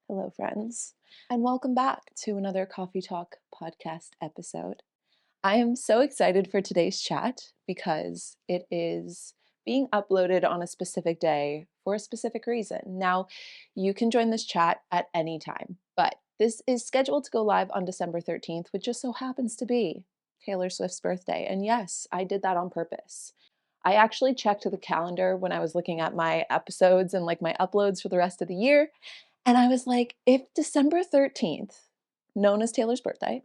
Hello, friends, and welcome back to another Coffee Talk podcast episode. I am so excited for today's chat because it is being uploaded on a specific day for a specific reason. Now, you can join this chat at any time, but this is scheduled to go live on December 13th, which just so happens to be Taylor Swift's birthday. And yes, I did that on purpose. I actually checked the calendar when I was looking at my episodes and like my uploads for the rest of the year. And I was like, if December 13th, known as Taylor's birthday,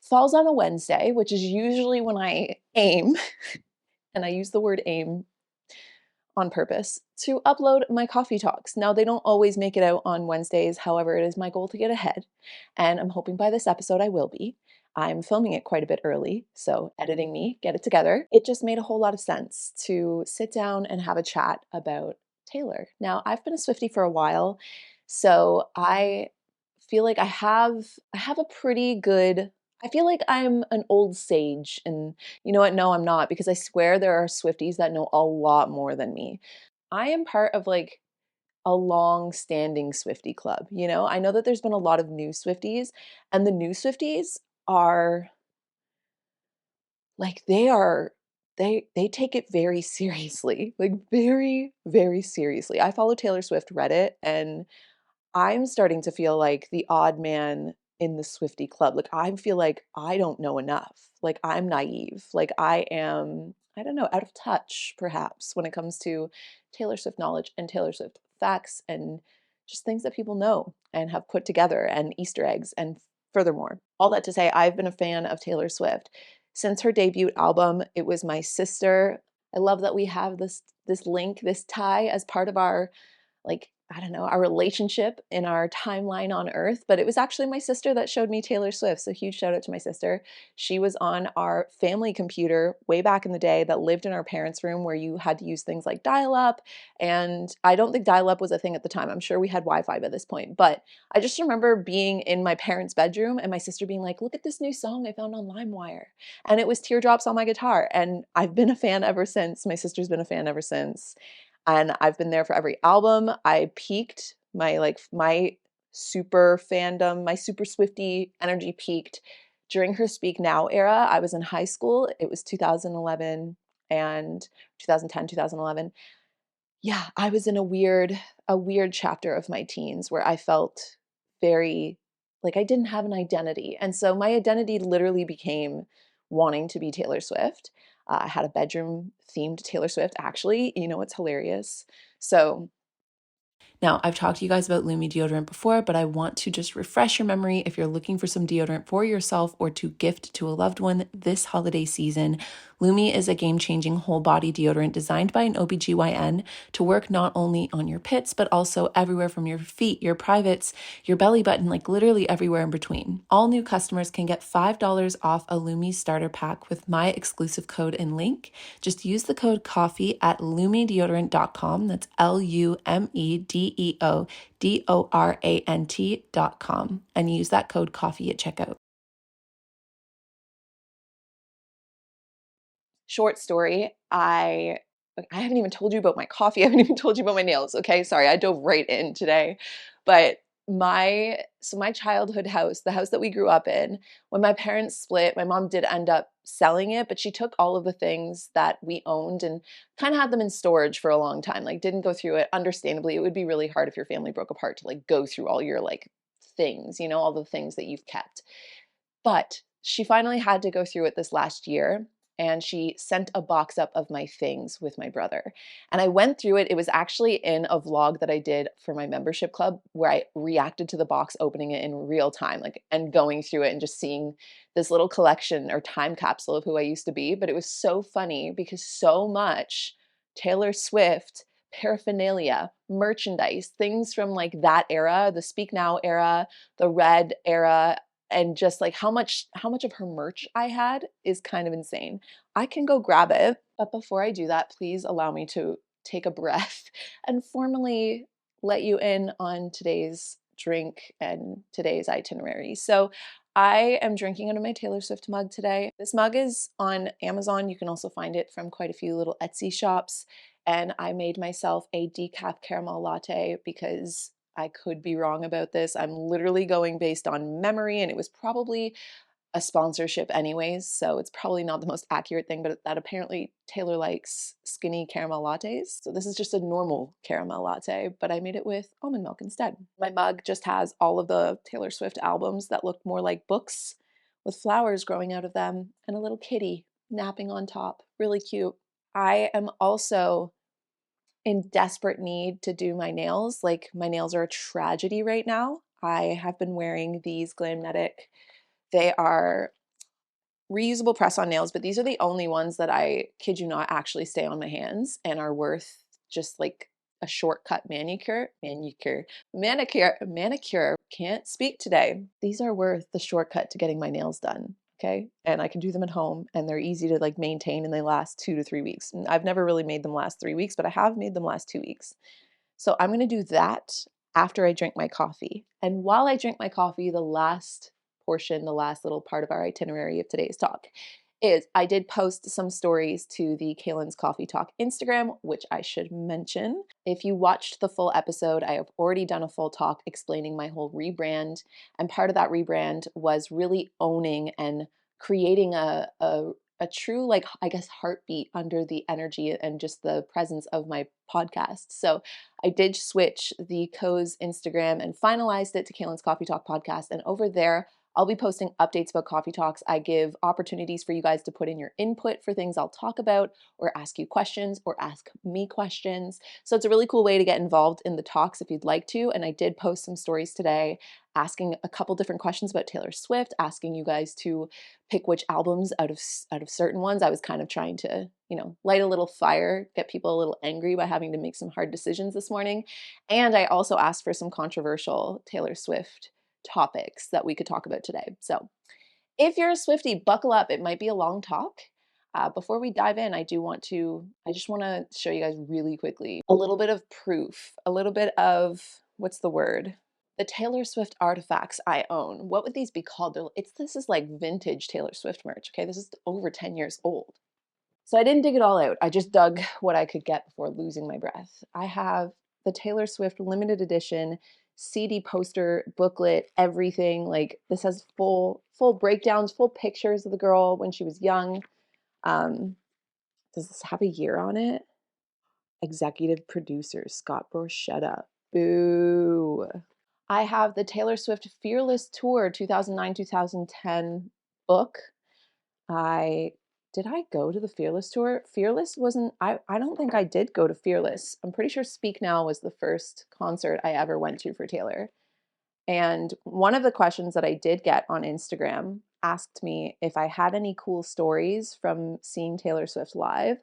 falls on a Wednesday, which is usually when I aim, and I use the word aim on purpose, to upload my coffee talks. Now, they don't always make it out on Wednesdays. However, it is my goal to get ahead. And I'm hoping by this episode I will be. I'm filming it quite a bit early, so editing me, get it together. It just made a whole lot of sense to sit down and have a chat about Taylor. Now, I've been a Swiftie for a while, so I feel like I have a pretty good I feel like I'm an old sage, and you know what? No, I'm not, because I swear there are Swifties that know a lot more than me. I am part of like a long-standing Swiftie club, you know? I know that there's been a lot of new Swifties, and the new Swifties are like they take it very seriously. Like very, very seriously. I follow Taylor Swift Reddit, and I'm starting to feel like the odd man in the Swiftie club. Like, I feel like I don't know enough. Like, I'm naive. Like, I am, I don't know, out of touch, perhaps, when it comes to Taylor Swift knowledge and Taylor Swift facts and just things that people know and have put together and Easter eggs. And furthermore, all that to say, I've been a fan of Taylor Swift since her debut album. It was my sister. I love that we have this link, this tie as part of our like, I don't know, our relationship in our timeline on Earth. But it was actually my sister that showed me Taylor Swift. So huge shout out to my sister. She was on our family computer way back in the day that lived in our parents' room, where you had to use things like dial up. And I don't think dial up was a thing at the time. I'm sure we had Wi Fi by this point. But I just remember being in my parents' bedroom and my sister being like, look at this new song I found on LimeWire. And it was Teardrops on My Guitar. And I've been a fan ever since. My sister's been a fan ever since, and I've been there for every album. I peaked my super fandom, my super Swiftie energy peaked during her Speak Now era. I was in high school. It was 2011 and 2010, 2011. Yeah, I was in a weird chapter of my teens where I felt very like I didn't have an identity. And so my identity literally became wanting to be Taylor Swift. I had a bedroom themed Taylor Swift, actually. You know, it's hilarious. So now, I've talked to you guys about Lumi Deodorant before, but I want to just refresh your memory if you're looking for some deodorant for yourself or to gift to a loved one this holiday season. Lumi is a game-changing whole-body deodorant designed by an OBGYN to work not only on your pits, but also everywhere from your feet, your privates, your belly button, like literally everywhere in between. All new customers can get $5 off a Lume Starter Pack with my exclusive code and link. Just use the code COFFEE at lumedeodorant.com. That's LumeDeodorant.com, and use that code COFFEE at checkout. Short story, I haven't even told you about my coffee. I haven't even told you about my nails. Okay, sorry, I dove right in today. But my childhood house, the house that we grew up in, when my parents split, my mom did end up selling it, but she took all of the things that we owned and kind of had them in storage for a long time. Like, didn't go through it. Understandably, it would be really hard if your family broke apart to like go through all your like things, you know, all the things that you've kept. But she finally had to go through it this last year, and she sent a box up of my things with my brother. And I went through it. It was actually in a vlog that I did for my membership club, where I reacted to the box, opening it in real time, like, and going through it and just seeing this little collection or time capsule of who I used to be. But it was so funny because so much Taylor Swift paraphernalia, merchandise, things from like that era, the Speak Now era, the Red era, and just like how much of her merch I had is kind of insane. I can go grab it, but before I do that, please allow me to take a breath and formally let you in on today's drink and today's itinerary. So I am drinking out of my Taylor Swift mug today. This mug is on Amazon. You can also find it from quite a few little Etsy shops. And I made myself a decaf caramel latte because I could be wrong about this. I'm literally going based on memory, and it was probably a sponsorship anyways, so it's probably not the most accurate thing, but that apparently Taylor likes skinny caramel lattes. So this is just a normal caramel latte, but I made it with almond milk instead. My mug just has all of the Taylor Swift albums that look more like books with flowers growing out of them and a little kitty napping on top. Really cute. I am also in desperate need to do my nails. Like, my nails are a tragedy right now. I have been wearing these Glamnetic. They are reusable press-on nails, but these are the only ones that, I kid you not, actually stay on my hands and are worth just like a shortcut manicure. Can't speak today. These are worth the shortcut to getting my nails done. Okay. And I can do them at home, and they're easy to like maintain, and they last 2 to 3 weeks. And I've never really made them last 3 weeks, but I have made them last 2 weeks. So I'm going to do that after I drink my coffee. And while I drink my coffee, the last portion, the last little part of our itinerary of today's talk is I did post some stories to the Kalyn's Coffee Talk Instagram, which I should mention. If you watched the full episode, I have already done a full talk explaining my whole rebrand. And part of that rebrand was really owning and creating a true, like, I guess, heartbeat under the energy and just the presence of my podcast. So I did switch the Co's Instagram and finalized it to Kalyn's Coffee Talk podcast. And over there, I'll be posting updates about coffee talks. I give opportunities for you guys to put in your input for things I'll talk about, or ask you questions, or ask me questions. So it's a really cool way to get involved in the talks if you'd like to. And I did post some stories today asking a couple different questions about Taylor Swift, asking you guys to pick which albums out of certain ones. I was kind of trying to, light a little fire, get people a little angry by having to make some hard decisions this morning. And I also asked for some controversial Taylor Swift topics that we could talk about today. So if you're a Swiftie, buckle up. It might be a long talk. Before we dive in, I just want to show you guys really quickly a little bit of proof, a little bit of, what's the word? The Taylor Swift artifacts I own. What would these be called? This is like vintage Taylor Swift merch, okay? This is over 10 years old. So I didn't dig it all out. I just dug what I could get before losing my breath. I have the Taylor Swift limited edition CD poster, booklet, everything. Like, this has full breakdowns, full pictures of the girl when she was young. Does this have a year on it? Executive producer Scott Borchetta. Boo. I have the Taylor Swift Fearless Tour 2009-2010 book. Did I go to the Fearless tour? Fearless wasn't, I don't think I did go to Fearless. I'm pretty sure Speak Now was the first concert I ever went to for Taylor. And one of the questions that I did get on Instagram asked me if I had any cool stories from seeing Taylor Swift live.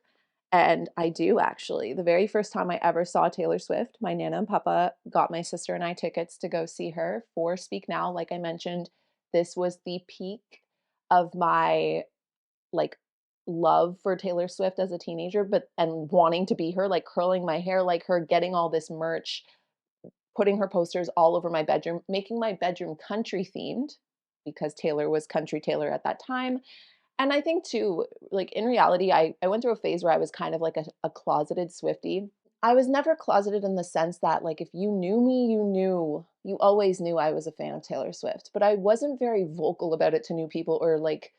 And I do, actually. The very first time I ever saw Taylor Swift, my Nana and Papa got my sister and I tickets to go see her for Speak Now. Like I mentioned, this was the peak of my, like, love for Taylor Swift as a teenager, and wanting to be her, like curling my hair like her, getting all this merch, putting her posters all over my bedroom, making my bedroom country themed because Taylor was country Taylor at that time. And I think too, like, in reality, I went through a phase where I was kind of like a closeted Swiftie. I was never closeted in the sense that, like, if you knew me, you always knew I was a fan of Taylor Swift, but I wasn't very vocal about it to new people, or like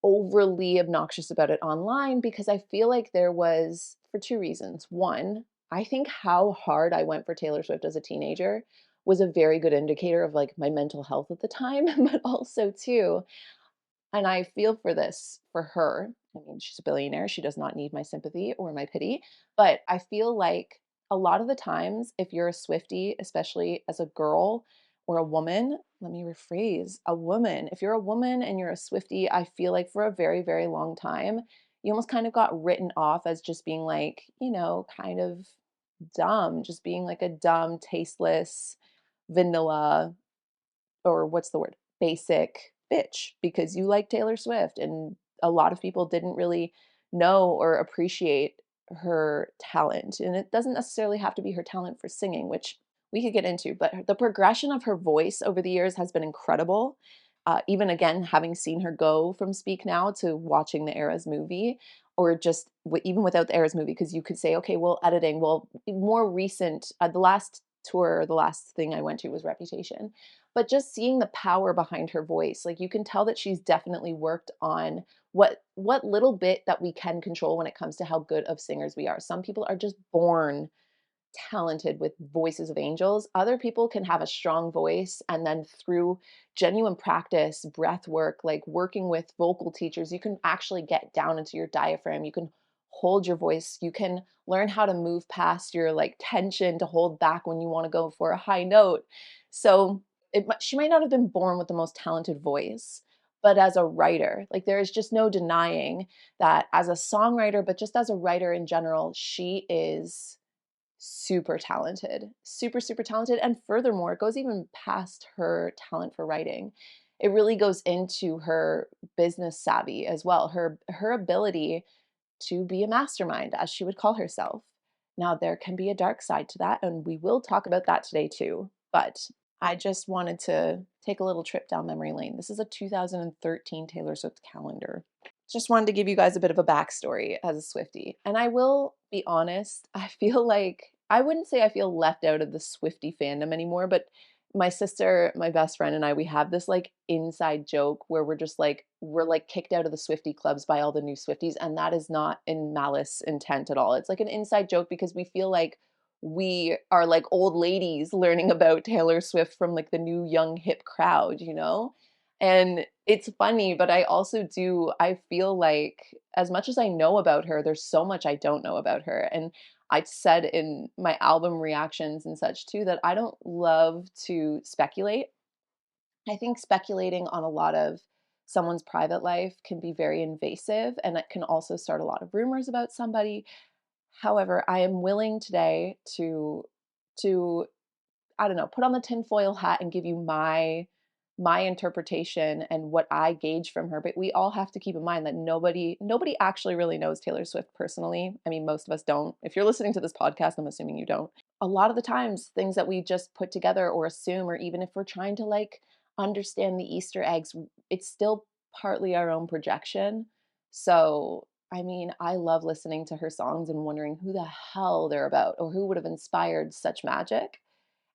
overly obnoxious about it online, because I feel like there was, for two reasons. One, I think how hard I went for Taylor Swift as a teenager was a very good indicator of like my mental health at the time, but also too, and I feel for this for her. I mean, she's a billionaire. She does not need my sympathy or my pity. But I feel like a lot of the times, if you're a Swiftie, especially as a girl or a woman, let me rephrase, a woman, if you're a woman and you're a Swiftie, I feel like for a very, very long time, you almost kind of got written off as just being like, kind of dumb, just being like a dumb, tasteless, vanilla, or what's the word? Basic bitch, because you like Taylor Swift. And a lot of people didn't really know or appreciate her talent. And it doesn't necessarily have to be her talent for singing, which we could get into, but the progression of her voice over the years has been incredible. Even again, having seen her go from Speak Now to watching the Eras movie, or just even without the Eras movie, because you could say, okay, well, editing, well, more recent, the last tour, the last thing I went to was Reputation. But just seeing the power behind her voice, like you can tell that she's definitely worked on what little bit that we can control when it comes to how good of singers we are. Some people are just born talented with voices of angels. Other people can have a strong voice, and then through genuine practice, breath work, like working with vocal teachers, you can actually get down into your diaphragm. You can hold your voice. You can learn how to move past your like tension to hold back when you want to go for a high note. So she might not have been born with the most talented voice, but as a writer, like there is just no denying that as a songwriter, but just as a writer in general, she is super talented, super, super talented. And furthermore, it goes even past her talent for writing. It really goes into her business savvy as well, her ability to be a mastermind, as she would call herself. Now, there can be a dark side to that, and we will talk about that today too. But I just wanted to take a little trip down memory lane. This is a 2013 Taylor Swift calendar. Just wanted to give you guys a bit of a backstory as a Swiftie. And I will be honest, I feel like I wouldn't say I feel left out of the Swiftie fandom anymore, but my sister, my best friend, and I, we have this like inside joke where we're like kicked out of the Swiftie clubs by all the new Swifties, and that is not in malice intent at all. It's like an inside joke because we feel like we are like old ladies learning about Taylor Swift from like the new young hip crowd, you know? And it's funny, but I feel like as much as I know about her, there's so much I don't know about her. And I said in my album reactions and such too that I don't love to speculate. I think speculating on a lot of someone's private life can be very invasive, and it can also start a lot of rumors about somebody. However, I am willing today to I don't know, put on the tinfoil hat and give you my interpretation and what I gauge from her. But we all have to keep in mind that nobody actually really knows Taylor Swift personally. I mean, most of us don't. If you're listening to this podcast, I'm assuming you don't. A lot of the times, things that we just put together or assume, or even if we're trying to like understand the Easter eggs, it's still partly our own projection. So I mean, I love listening to her songs and wondering who the hell they're about or who would have inspired such magic,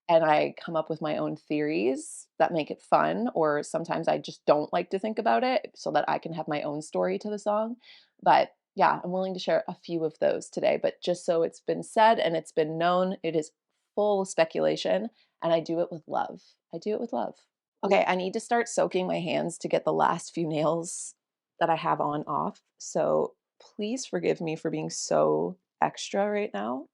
and I come up with my own theories that make it fun, or sometimes I just don't like to think about it so that I can have my own story to the song. But yeah, I'm willing to share a few of those today, but just so it's been said and it's been known, it is full speculation, and I do it with love. I do it with love. Okay, I need to start soaking my hands to get the last few nails that I have on off. So please forgive me for being so extra right now.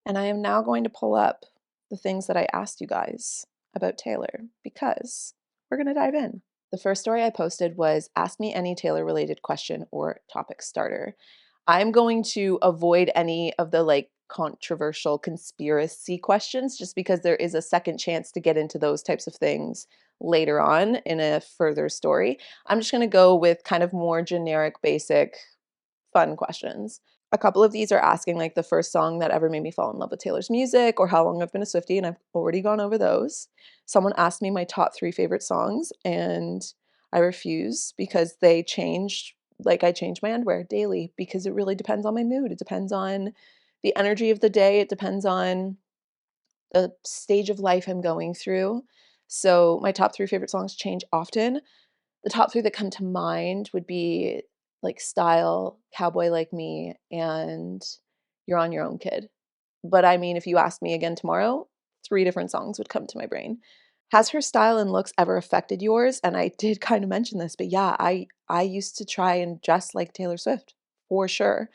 And I am now going to pull up the things that I asked you guys about Taylor because we're going to dive in. The first story I posted was ask me any Taylor related question or topic starter. I'm going to avoid any of the like controversial conspiracy questions just because there is a second chance to get into those types of things later on in a further story. I'm just going to go with kind of more generic, basic, fun questions. A couple of these are asking like the first song that ever made me fall in love with Taylor's music or how long I've been a Swiftie, and I've already gone over those. Someone asked me my top 3 favorite songs, and I refuse because they changed. Like I change my underwear daily because it really depends on my mood. It depends on the energy of the day. It depends on the stage of life I'm going through. So my top 3 favorite songs change often. The top 3 that come to mind would be like Style, Cowboy Like Me, and You're on Your Own Kid. But I mean, if you asked me again tomorrow, 3 different songs would come to my brain. Has her style and looks ever affected yours? And I did kind of mention this, but yeah, I used to try and dress like Taylor Swift for sure.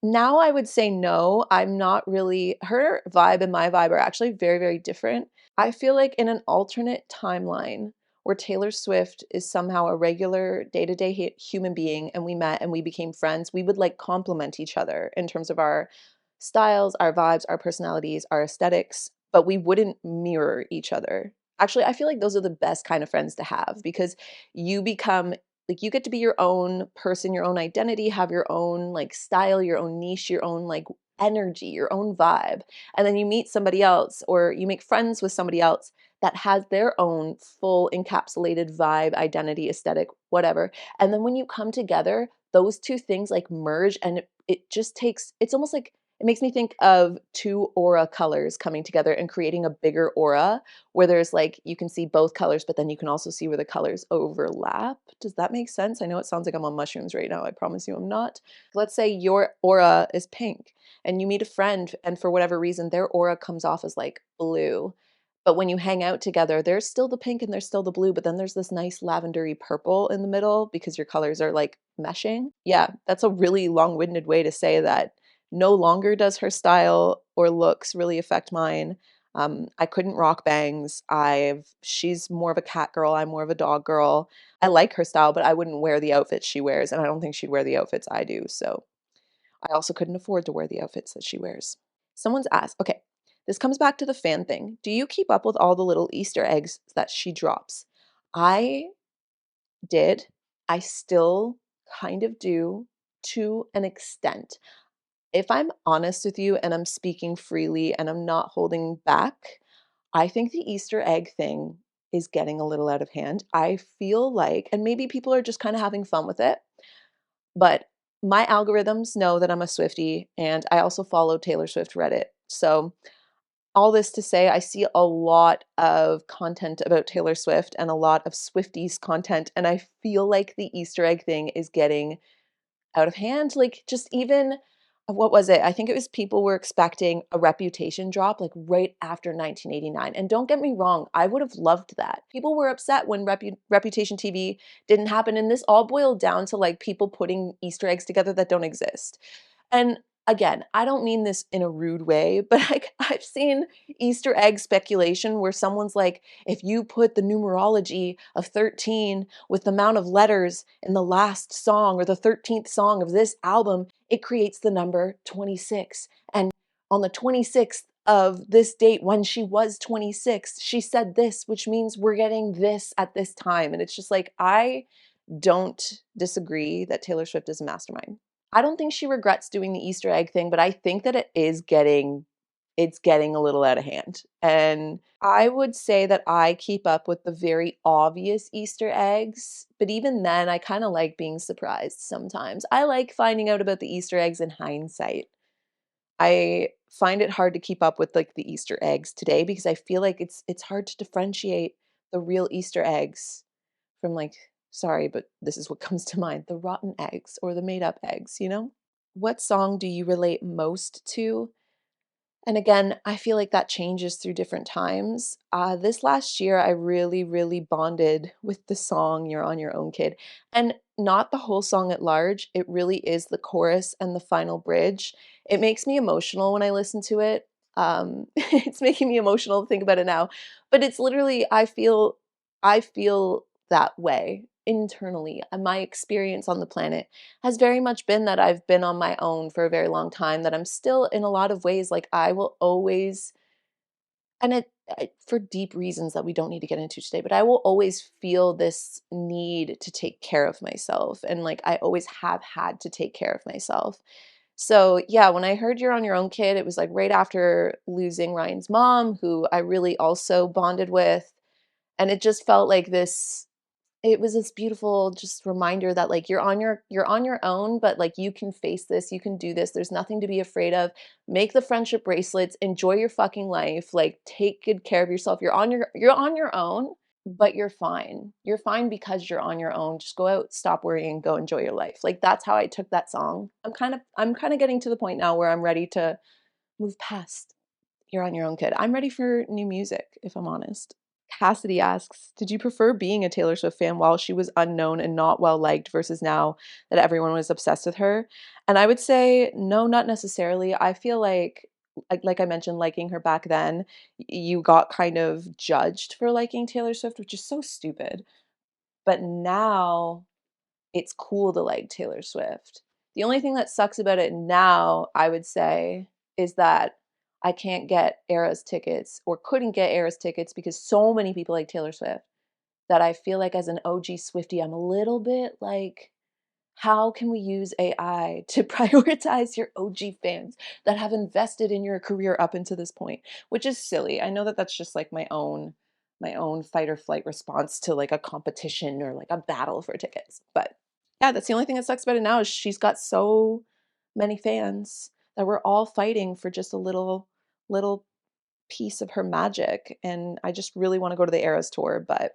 Now I would say no. I'm not really, her vibe and my vibe are actually very, very different. I feel like in an alternate timeline where Taylor Swift is somehow a regular day-to-day human being and we met and we became friends, we would like complement each other in terms of our styles, our vibes, our personalities, our aesthetics, but we wouldn't mirror each other. Actually, I feel like those are the best kind of friends to have because you become like you get to be your own person, your own identity, have your own like style, your own niche, your own like energy, your own vibe. And then you meet somebody else or you make friends with somebody else that has their own full encapsulated vibe, identity, aesthetic, whatever. And then when you come together, those two things like merge and it just takes, it's almost like It makes me think of two aura colors coming together and creating a bigger aura where there's like, you can see both colors, but then you can also see where the colors overlap. Does that make sense? I know it sounds like I'm on mushrooms right now. I promise you I'm not. Let's say your aura is pink and you meet a friend, and for whatever reason, their aura comes off as like blue. But when you hang out together, there's still the pink and there's still the blue, but then there's this nice lavendery purple in the middle because your colors are like meshing. Yeah, that's a really long-winded way to say that no longer does her style or looks really affect mine. I couldn't rock bangs. She's more of a cat girl. I'm more of a dog girl. I like her style, but I wouldn't wear the outfits she wears, and I don't think she'd wear the outfits I do. So I also couldn't afford to wear the outfits that she wears. Someone's asked, okay, this comes back to the fan thing. Do you keep up with all the little Easter eggs that she drops? I did. I still kind of do to an extent. If I'm honest with you and I'm speaking freely and I'm not holding back, I think the Easter egg thing is getting a little out of hand. I feel like, and maybe people are just kind of having fun with it, but my algorithms know that I'm a Swiftie and I also follow Taylor Swift Reddit. So, all this to say, I see a lot of content about Taylor Swift and a lot of Swifties content, and I feel like the Easter egg thing is getting out of hand. Like, just even what was it? I think it was people were expecting a Reputation drop like right after 1989. And don't get me wrong, I would have loved that. People were upset when Reputation TV didn't happen. And this all boiled down to like people putting Easter eggs together that don't exist. And again, I don't mean this in a rude way, but like I've seen Easter egg speculation where someone's like, if you put the numerology of 13 with the amount of letters in the last song or the 13th song of this album, it creates the number 26. And on the 26th of this date, when she was 26, she said this, which means we're getting this at this time. And it's just like, I don't disagree that Taylor Swift is a mastermind. I don't think she regrets doing the Easter egg thing, but I think that it's getting a little out of hand. And I would say that I keep up with the very obvious Easter eggs, but even then I kind of like being surprised sometimes. I like finding out about the Easter eggs in hindsight. I find it hard to keep up with like the Easter eggs today because I feel like it's hard to differentiate the real Easter eggs from like, sorry, but this is what comes to mind, the rotten eggs or the made up eggs, you know? What song do you relate most to? And again, I feel like that changes through different times. This last year, I really, really bonded with the song You're on Your Own Kid. And not the whole song at large, it really is the chorus and the final bridge. It makes me emotional when I listen to it. It's making me emotional to think about it now. But it's literally, I feel that way internally. And my experience on the planet has very much been that I've been on my own for a very long time, that I'm still in a lot of ways like I will always, and for deep reasons that we don't need to get into today, but I will always feel this need to take care of myself, and like I always have had to take care of myself. So, yeah, when I heard You're on Your Own Kid, it was like right after losing Ryan's mom, who I really also bonded with, and it just felt like this, it was this beautiful just reminder that like you're on your own, but like you can face this, you can do this. There's nothing to be afraid of. Make the friendship bracelets, enjoy your fucking life, like take good care of yourself. You're on your own, but you're fine. You're fine because you're on your own. Just go out, stop worrying, go enjoy your life. Like that's how I took that song. I'm kind of getting to the point now where I'm ready to move past You're on Your Own Kid. I'm ready for new music, if I'm honest. Cassidy asks, did you prefer being a Taylor Swift fan while she was unknown and not well liked versus now that everyone was obsessed with her? And I would say, no, not necessarily. I feel like I mentioned, liking her back then, you got kind of judged for liking Taylor Swift, which is so stupid. But now it's cool to like Taylor Swift. The only thing that sucks about it now, I would say, is that I can't get Eras tickets or couldn't get Eras tickets because so many people like Taylor Swift that I feel like as an OG Swiftie, I'm a little bit like, how can we use AI to prioritize your OG fans that have invested in your career up until this point? Which is silly. I know that that's just like my own fight or flight response to like a competition or like a battle for tickets. But yeah, that's the only thing that sucks about it now is she's got so many fans that we're all fighting for just a little piece of her magic, and I just really wanna go to the Eras tour, but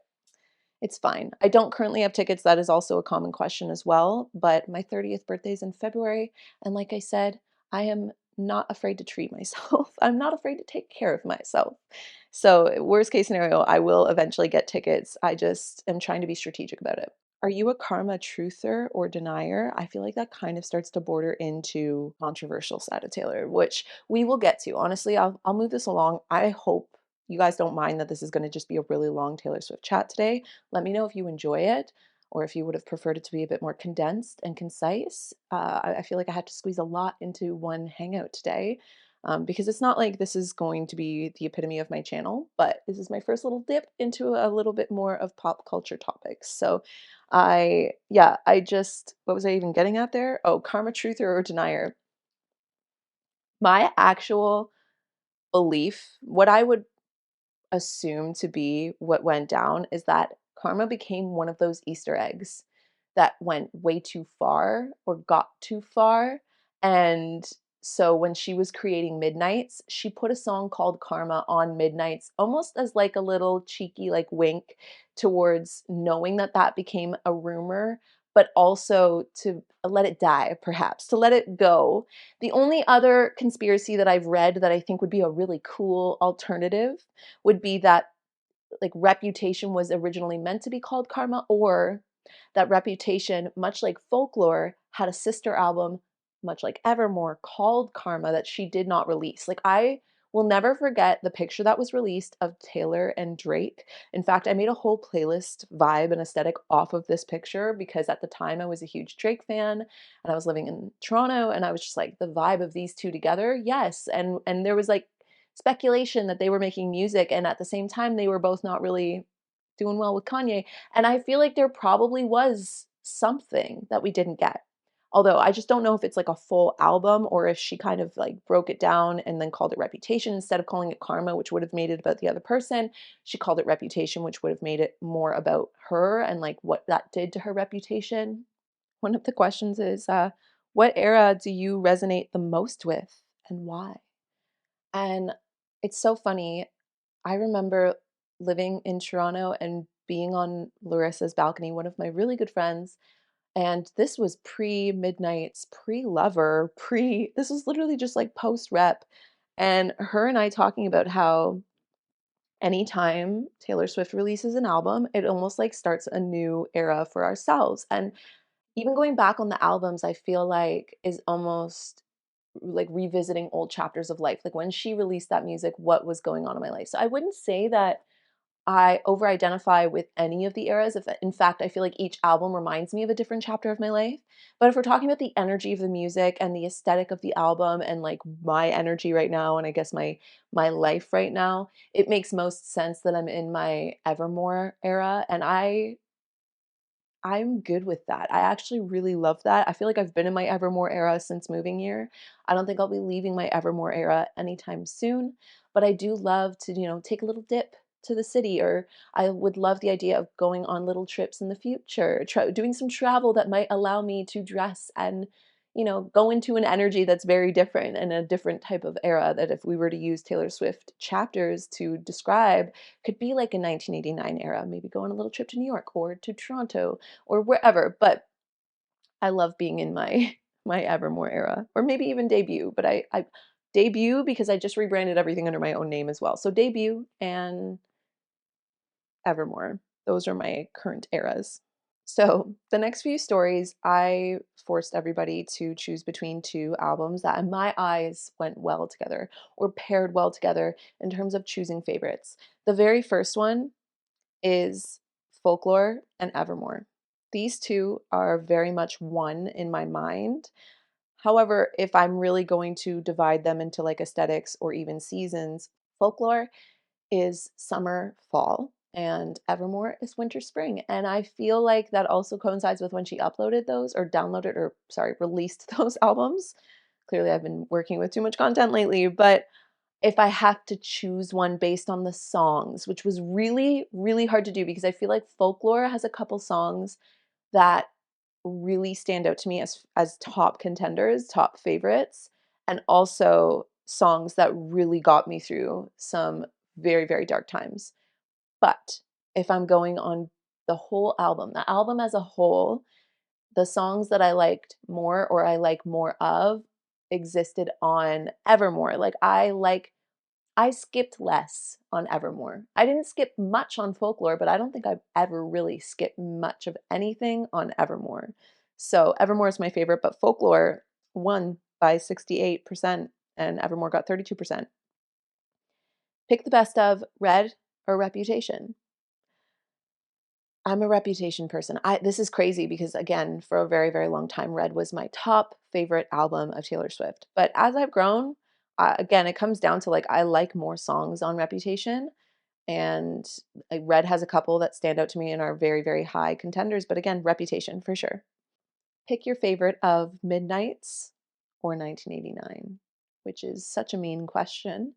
it's fine. I don't currently have tickets, that is also a common question as well, but my 30th birthday is in February, and like I said, I am not afraid to treat myself. I'm not afraid to take care of myself. So, worst case scenario, I will eventually get tickets. I just am trying to be strategic about it. Are you a karma truther or denier? I feel like that kind of starts to border into controversial side of Taylor, which we will get to. Honestly, I'll move this along. I hope you guys don't mind that this is going to just be a really long Taylor Swift chat today. Let me know if you enjoy it or if you would have preferred it to be a bit more condensed and concise. I feel like I had to squeeze a lot into one hangout today. Because it's not like this is going to be the epitome of my channel, but this is my first little dip into a little bit more of pop culture topics. So I just, what was I even getting at there? Oh, karma truther or denier. My actual belief, what I would assume to be what went down is that karma became one of those Easter eggs that went way too far or got too far. And so when she was creating Midnights, she put a song called Karma on Midnights, almost as like a little cheeky like wink towards knowing that that became a rumor, but also to let it die, perhaps, to let it go. The only other conspiracy that I've read that I think would be a really cool alternative would be that like Reputation was originally meant to be called Karma, or that Reputation, much like Folklore, had a sister album, much like Evermore, called Karma that she did not release. Like, I will never forget the picture that was released of Taylor and Drake. In fact, I made a whole playlist vibe and aesthetic off of this picture because at the time I was a huge Drake fan and I was living in Toronto and I was just like, the vibe of these two together, yes. And there was like speculation that they were making music, and at the same time they were both not really doing well with Kanye, and I feel like there probably was something that we didn't get. Although I just don't know if it's like a full album or if she kind of like broke it down and then called it Reputation instead of calling it Karma, which would have made it about the other person. She called it Reputation, which would have made it more about her and like what that did to her reputation. One of the questions is, what era do you resonate the most with and why? And it's so funny. I remember living in Toronto and being on Larissa's balcony, one of my really good friends. And this was pre Midnights, pre Lover, pre, this was literally just like post rep. And her and I talking about how anytime Taylor Swift releases an album, it almost like starts a new era for ourselves. And even going back on the albums, I feel like is almost like revisiting old chapters of life. Like when she released that music, what was going on in my life? So I wouldn't say that I over identify with any of the eras. If in fact, I feel like each album reminds me of a different chapter of my life. But if we're talking about the energy of the music and the aesthetic of the album and like my energy right now and I guess my life right now, it makes most sense that I'm in my Evermore era and I'm good with that. I actually really love that. I feel like I've been in my Evermore era since moving here. I don't think I'll be leaving my Evermore era anytime soon, but I do love to, take a little dip to the city, or I would love the idea of going on little trips in the future, doing some travel that might allow me to dress and, go into an energy that's very different and a different type of era that if we were to use Taylor Swift chapters to describe, could be like a 1989 era, maybe go on a little trip to New York or to Toronto or wherever, but I love being in my my Evermore era, or maybe even debut, but I debut because I just rebranded everything under my own name as well. So debut and Evermore. Those are my current eras. So the next few stories, I forced everybody to choose between two albums that in my eyes went well together or paired well together in terms of choosing favorites. The very first one is Folklore and Evermore. These two are very much one in my mind. However, if I'm really going to divide them into like aesthetics or even seasons, Folklore is summer, fall, and Evermore is winter, spring. And I feel like that also coincides with when she uploaded those or downloaded or, sorry, released those albums. Clearly, I've been working with too much content lately, but if I have to choose one based on the songs, which was really, really hard to do because I feel like Folklore has a couple songs that really stand out to me as top contenders, top favorites. and also songs that really got me through some very, very dark times. But if I'm going on the whole album, the album as a whole, the songs that I liked more or I like more of existed on Evermore. I skipped less on Evermore. I didn't skip much on Folklore, but I don't think I've ever really skipped much of anything on Evermore. So Evermore is my favorite, but Folklore won by 68% and Evermore got 32%. Pick the best of Red or Reputation. I'm a Reputation person. This is crazy because again, for a very, very long time, Red was my top favorite album of Taylor Swift. But as I've grown, again, it comes down to like I like more songs on Reputation, and like, Red has a couple that stand out to me and are very, very high contenders. But again, Reputation for sure. Pick your favorite of Midnights or 1989, which is such a mean question.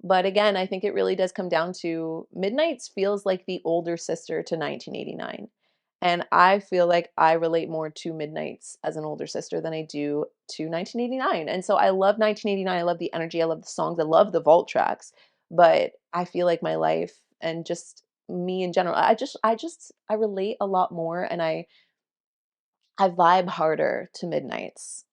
But again, I think it really does come down to Midnights feels like the older sister to 1989. And I feel like I relate more to Midnights as an older sister than I do to 1989. And so I love 1989. I love the energy. I love the songs. I love the vault tracks. But I feel like my life and just me in general, I relate a lot more and I vibe harder to Midnights.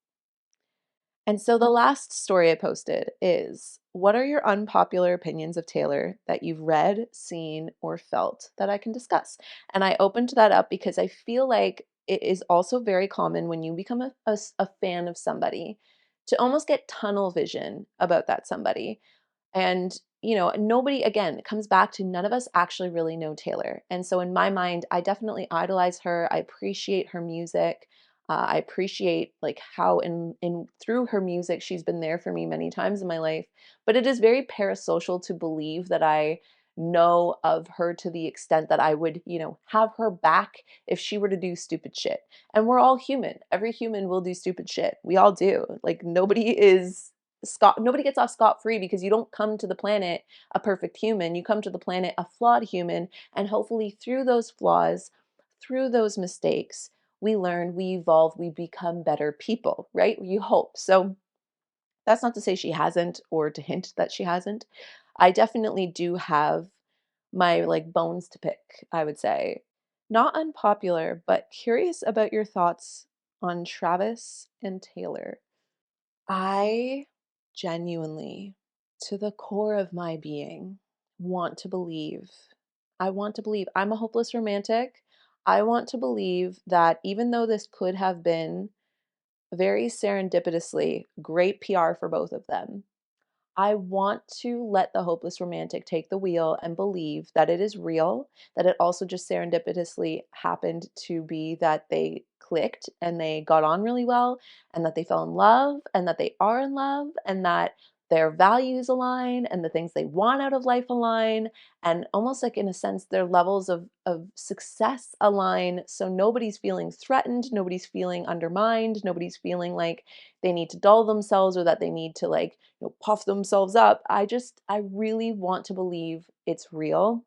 And so the last story I posted is, what are your unpopular opinions of Taylor that you've read, seen, or felt that I can discuss? And I opened that up because I feel like it is also very common when you become a fan of somebody to almost get tunnel vision about that somebody. And, nobody, again, it comes back to none of us actually really know Taylor. And so in my mind, I definitely idolize her. I appreciate her music. I appreciate like how in through her music she's been there for me many times in my life. But it is very parasocial to believe that I know of her to the extent that I would, have her back if she were to do stupid shit. And we're all human. Every human will do stupid shit. We all do. Like nobody gets off scot-free because you don't come to the planet a perfect human. You come to the planet a flawed human, and hopefully through those flaws, through those mistakes, we learn, we evolve, we become better people, right? You hope. So that's not to say she hasn't or to hint that she hasn't. I definitely do have my like bones to pick, I would say. Not unpopular, but curious about your thoughts on Travis and Taylor. I genuinely, to the core of my being, want to believe. I want to believe. I'm a hopeless romantic. I want to believe that even though this could have been very serendipitously great PR for both of them, I want to let the hopeless romantic take the wheel and believe that it is real, that it also just serendipitously happened to be that they clicked and they got on really well, and that they fell in love, and that they are in love, and that their values align and the things they want out of life align, and almost like in a sense their levels of success align, so nobody's feeling threatened, nobody's feeling undermined, nobody's feeling like they need to dull themselves or that they need to like puff themselves up. I really want to believe it's real.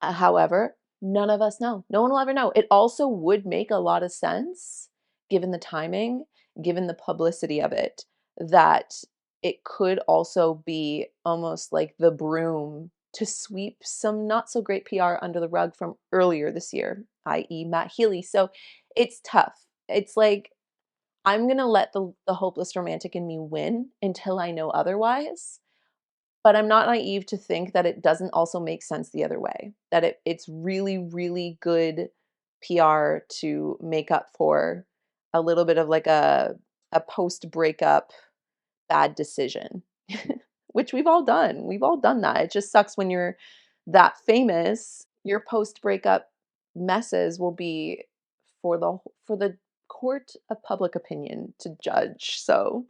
However, none of us know. No one will ever know. It also would make a lot of sense, given the timing, given the publicity of it, that it could also be almost like the broom to sweep some not so great PR under the rug from earlier this year, i.e., Matt Healey. So it's tough. It's like I'm gonna let the hopeless romantic in me win until I know otherwise. But I'm not naive to think that it doesn't also make sense the other way. That it's really, really good PR to make up for a little bit of like a post breakup bad decision, which we've all done. We've all done that. It just sucks when you're that famous. Your post breakup messes will be for the court of public opinion to judge. So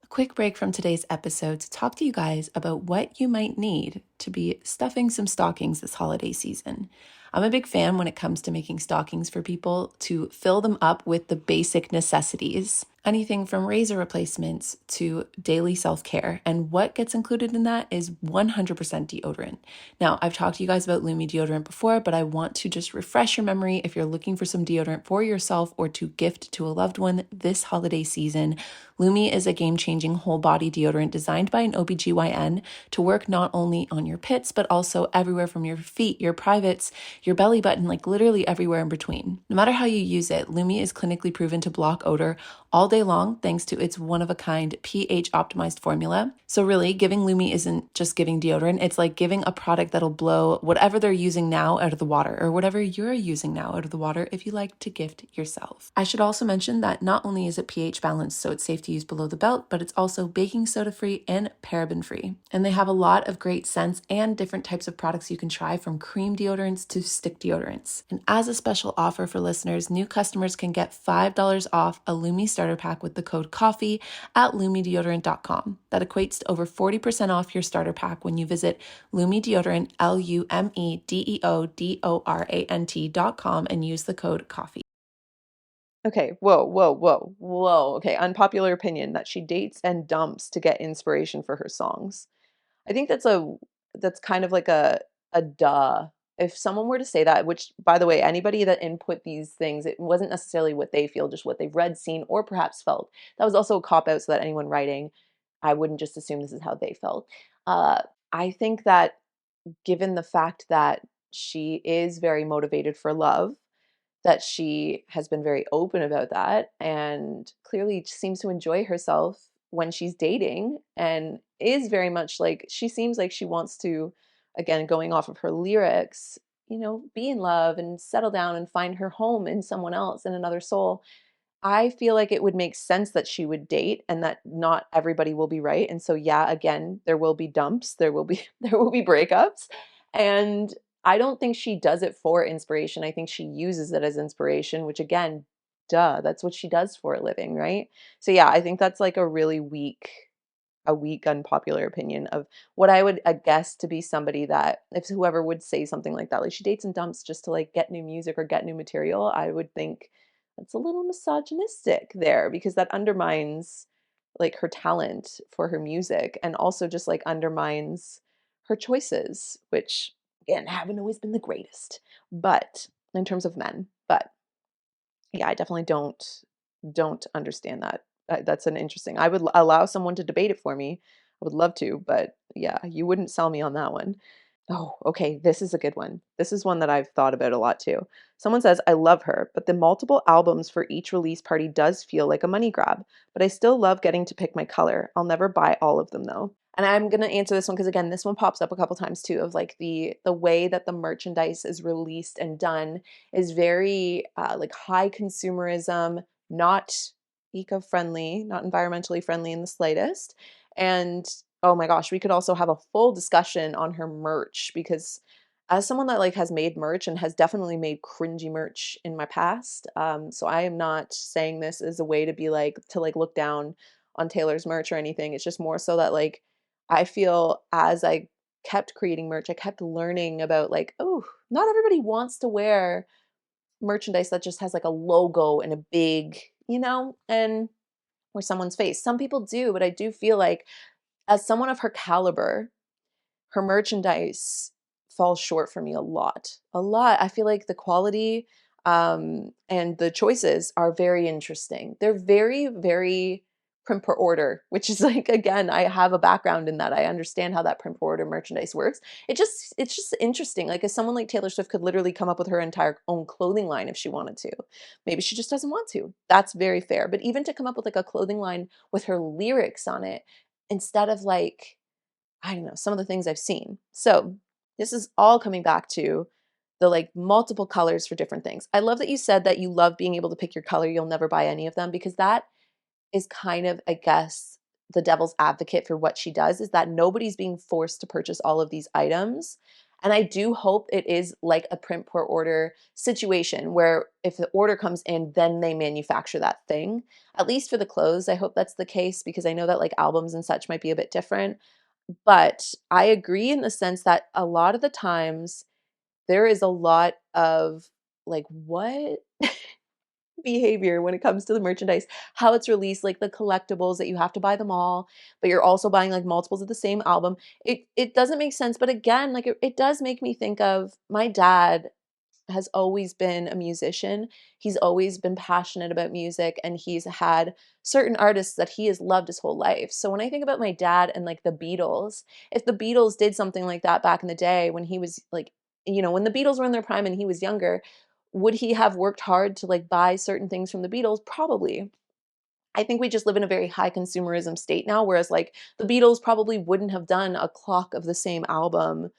A quick break from today's episode to talk to you guys about what you might need to be stuffing some stockings this holiday season. I'm a big fan when it comes to making stockings for people to fill them up with the basic necessities. anything from razor replacements to daily self care. And what gets included in that is 100% deodorant. Now, I've talked to you guys about Lumi Deodorant before, but I want to just refresh your memory if you're looking for some deodorant for yourself or to gift to a loved one this holiday season. Lumi is a game changing whole body deodorant designed by an OBGYN to work not only on your pits, but also everywhere from your feet, your privates, your belly button, like literally everywhere in between. No matter how you use it, Lumi is clinically proven to block odor all day long thanks to its one-of-a-kind pH-optimized formula. So really, giving Lumi isn't just giving deodorant, it's like giving a product that'll blow whatever they're using now out of the water, or whatever you're using now out of the water if you like to gift yourself. I should also mention that not only is it pH balanced, so it's safe to use below the belt, but it's also baking soda free and paraben free. And they have a lot of great scents and different types of products you can try, from cream deodorants to stick deodorants. And as a special offer for listeners, new customers can get $5 off a Lume Starter Pack with the code COFFEE at lumedeodorant.com. That equates to over 40% off your starter pack when you visit Lume Deodorant, LumeDeodorant.com, and use the code COFFEE. Okay, whoa, whoa, whoa, whoa. Okay, unpopular opinion that she dates and dumps to get inspiration for her songs. I think that's kind of like a duh. If someone were to say that, which by the way, anybody that input these things, it wasn't necessarily what they feel, just what they've read, seen, or perhaps felt. That was also a cop out so that anyone writing, I wouldn't just assume this is how they felt. Uh, I think that given the fact that she is very motivated for love, that she has been very open about that and clearly seems to enjoy herself when she's dating, and is very much like, she seems like she wants to, again, going off of her lyrics, be in love and settle down and find her home in someone else, in another soul. I feel like it would make sense that she would date and that not everybody will be right. And so yeah, again, there will be dumps, there will be there will be breakups. And I don't think she does it for inspiration. I think she uses it as inspiration, which again, duh, that's what she does for a living, right? So yeah, I think that's like a weak unpopular opinion of what I would guess to be somebody that, if whoever would say something like that, like she dates and dumps just to like get new music or get new material, I would think that's a little misogynistic there, because that undermines like her talent for her music, and also just like undermines her choices, which again haven't always been the greatest, but in terms of men. But yeah, I definitely don't understand that. That's an interesting. I would allow someone to debate it for me. I would love to, but yeah, you wouldn't sell me on that one. Oh, okay. This is a good one. This is one that I've thought about a lot too. Someone says, I love her, but the multiple albums for each release party does feel like a money grab. But I still love getting to pick my color. I'll never buy all of them though. And I'm gonna answer this one because again, this one pops up a couple times too, of like the way that the merchandise is released and done is very like high consumerism, not eco-friendly, not environmentally friendly in the slightest. And oh my gosh, we could also have a full discussion on her merch, because as someone that like has made merch and has definitely made cringy merch in my past, so I am not saying this as a way to be like to like look down on Taylor's merch or anything. It's just more so that like I feel as I kept creating merch, I kept learning about like, oh, not everybody wants to wear merchandise that just has like a logo and a big, and or someone's face. Some people do, but I do feel like as someone of her caliber, her merchandise falls short for me a lot. A lot. I feel like the quality and the choices are very interesting. They're very, very print per order, which is like, again, I have a background in that. I understand how that print per order merchandise works. It's just interesting. Like, as someone like Taylor Swift could literally come up with her entire own clothing line if she wanted to. Maybe she just doesn't want to. That's very fair. But even to come up with like a clothing line with her lyrics on it, instead of like, I don't know, some of the things I've seen. So this is all coming back to the like multiple colors for different things. I love that you said that you love being able to pick your color. You'll never buy any of them, because that is kind of, I guess, the devil's advocate for what she does, is that nobody's being forced to purchase all of these items. And I do hope it is like a print per order situation where if the order comes in, then they manufacture that thing. At least for the clothes, I hope that's the case, because I know that like albums and such might be a bit different. But I agree in the sense that a lot of the times there is a lot of like, what? behavior when it comes to the merchandise, how it's released, like the collectibles that you have to buy them all, but you're also buying like multiples of the same album. It doesn't make sense. But again, like it does make me think of my dad has always been a musician. He's always been passionate about music and he's had certain artists that he has loved his whole life. So when I think about my dad and like the Beatles, if the Beatles did something like that back in the day when he was like, when the Beatles were in their prime and he was younger, would he have worked hard to like buy certain things from the Beatles? Probably. I think we just live in a very high consumerism state now, whereas like the Beatles probably wouldn't have done a clock of the same album,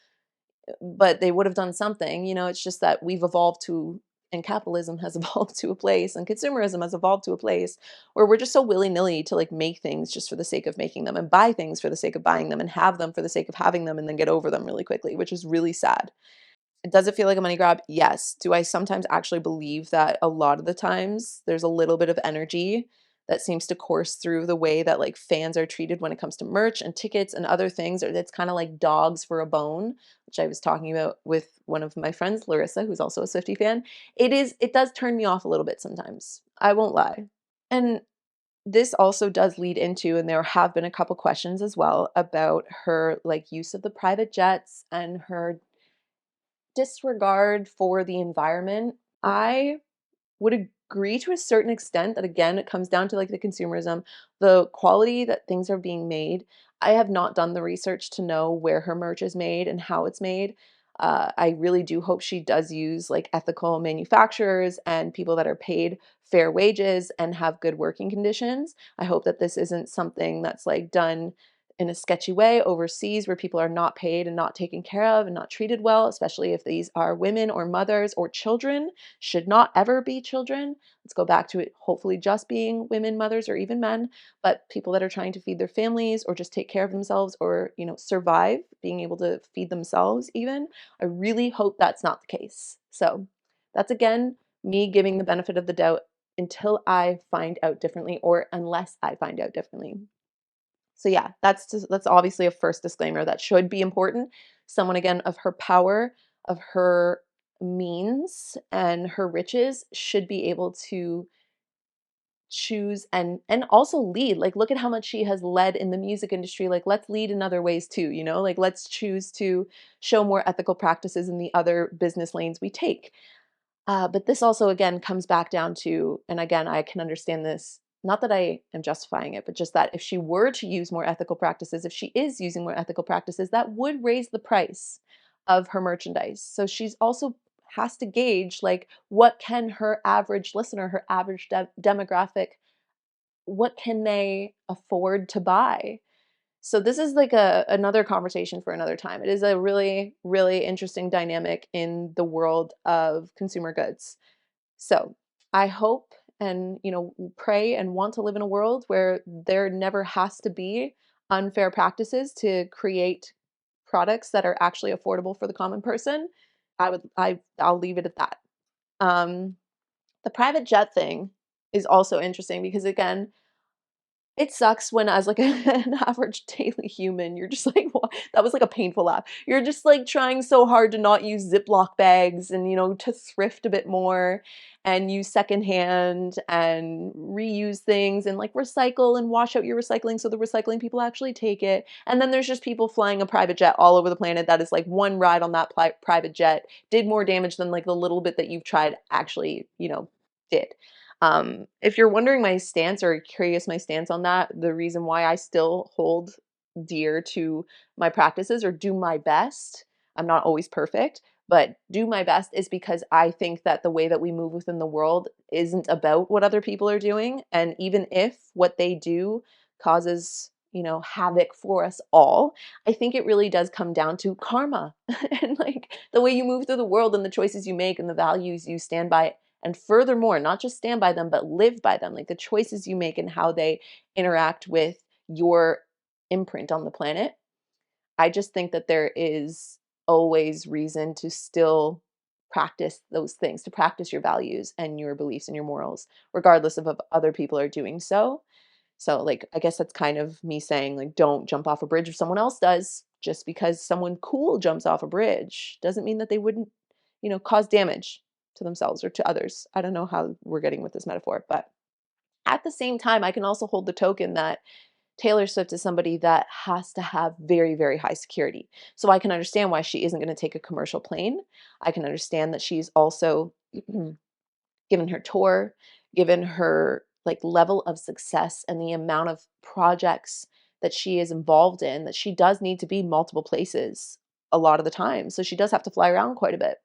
but they would have done something. It's just that we've evolved to, and capitalism has evolved to a place, and consumerism has evolved to a place where we're just so willy-nilly to like make things just for the sake of making them and buy things for the sake of buying them and have them for the sake of having them and then get over them really quickly, which is really sad. Does it feel like a money grab? Yes. Do I sometimes actually believe that a lot of the times there's a little bit of energy that seems to course through the way that like fans are treated when it comes to merch and tickets and other things, or it's kind of like dogs for a bone, which I was talking about with one of my friends, Larissa, who's also a Swiftie fan. It does turn me off a little bit sometimes. I won't lie. And this also does lead into, and there have been a couple questions as well about her like use of the private jets and her disregard for the environment. I would agree to a certain extent that again it comes down to like the consumerism, the quality that things are being made. I have not done the research to know where her merch is made and how it's made. I really do hope she does use like ethical manufacturers and people that are paid fair wages and have good working conditions. I hope that this isn't something that's like done in a sketchy way overseas where people are not paid and not taken care of and not treated well, especially if these are women or mothers or children. Should not ever be children. Let's go back to it hopefully just being women, mothers, or even men, but people that are trying to feed their families or just take care of themselves or, survive, being able to feed themselves even. I really hope that's not the case. So that's again me giving the benefit of the doubt until I find out differently or unless I find out differently. So yeah, that's obviously a first disclaimer that should be important. Someone again of her power, of her means and her riches should be able to choose and also lead. Like look at how much she has led in the music industry. Like let's lead in other ways too, Like let's choose to show more ethical practices in the other business lanes we take. But this also, again, comes back down to, and again, I can understand this, not that I am justifying it, but just that if she were to use more ethical practices, if she is using more ethical practices, that would raise the price of her merchandise. So she's also has to gauge like what can her average listener, her average demographic, what can they afford to buy? So this is like a another conversation for another time. It is a really, really interesting dynamic in the world of consumer goods. So I hope and pray and want to live in a world where there never has to be unfair practices to create products that are actually affordable for the common person. I'll leave it at that. Um, the private jet thing is also interesting because again, it sucks when as like an average daily human, you're just like, "What?" That was like a painful laugh. You're just like trying so hard to not use Ziploc bags and, to thrift a bit more and use secondhand and reuse things and like recycle and wash out your recycling so the recycling people actually take it. And then there's just people flying a private jet all over the planet that is like one ride on that private jet did more damage than like the little bit that you've tried actually, did. If you're wondering my stance or curious my stance on that, the reason why I still hold dear to my practices or do my best, I'm not always perfect, but do my best is because I think that the way that we move within the world isn't about what other people are doing. And even if what they do causes, havoc for us all, I think it really does come down to karma and like the way you move through the world and the choices you make and the values you stand by and furthermore, not just stand by them, but live by them, like the choices you make and how they interact with your imprint on the planet. I just think that there is always reason to still practice those things, to practice your values and your beliefs and your morals, regardless of if other people are doing so. So, like, I guess that's kind of me saying, like, don't jump off a bridge if someone else does. Just because someone cool jumps off a bridge doesn't mean that they wouldn't, cause damage. to themselves or to others. I don't know how we're getting with this metaphor, but at the same time, I can also hold the token that Taylor Swift is somebody that has to have very, very high security. So I can understand why she isn't going to take a commercial plane. I can understand that she's also, given her tour, given her like level of success and the amount of projects that she is involved in, that she does need to be multiple places a lot of the time. So she does have to fly around quite a bit.